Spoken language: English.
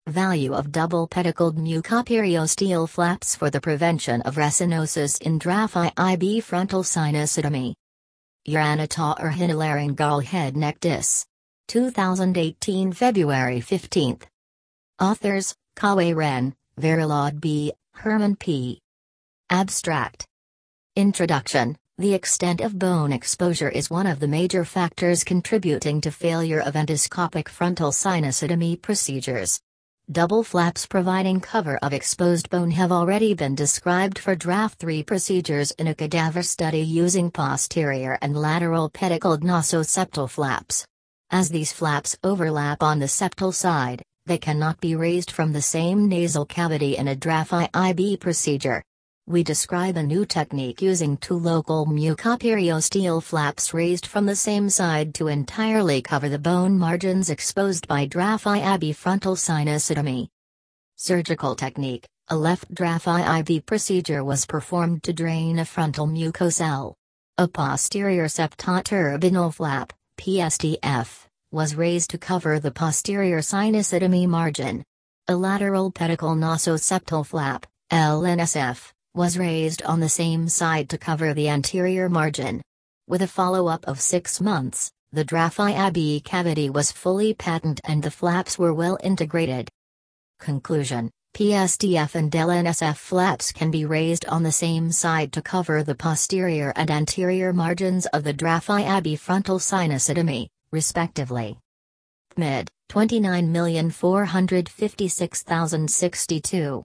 Value of double pedicled mucoperiosteal flaps for the prevention of restenosis in Draf IIb frontal sinusotomy. Otorhinolaryngol head neck dis. 2018 February 15. Authors, Khoueir, Verillaud B., Herman P. Abstract. Introduction. The extent of bone exposure is one of the major factors contributing to failure of endoscopic frontal sinusotomy procedures. Double flaps providing cover of exposed bone have already been described for Draf III procedures in a cadaver study using posterior and lateral pedicled nasoseptal flaps. As these flaps overlap on the septal side, they cannot be raised from the same nasal cavity in a Draf IIb procedure. We describe a new technique using two local mucoperiosteal flaps raised from the same side to entirely cover the bone margins exposed by Draf IIb frontal sinusotomy. Surgical technique. A left Draf IIb procedure was performed to drain a frontal mucocell. A posterior septoturbinal flap, PSTF, was raised to cover the posterior sinusotomy margin. A lateral pedicle nasoseptal flap, LNSF, was raised on the same side to cover the anterior margin. With a follow-up of 6 months, the Draf IIb cavity was fully patent and the flaps were well integrated. Conclusion. PSTF and LNSF flaps can be raised on the same side to cover the posterior and anterior margins of the Draf IIb frontal sinusotomy, respectively. PMID, 29,456,062.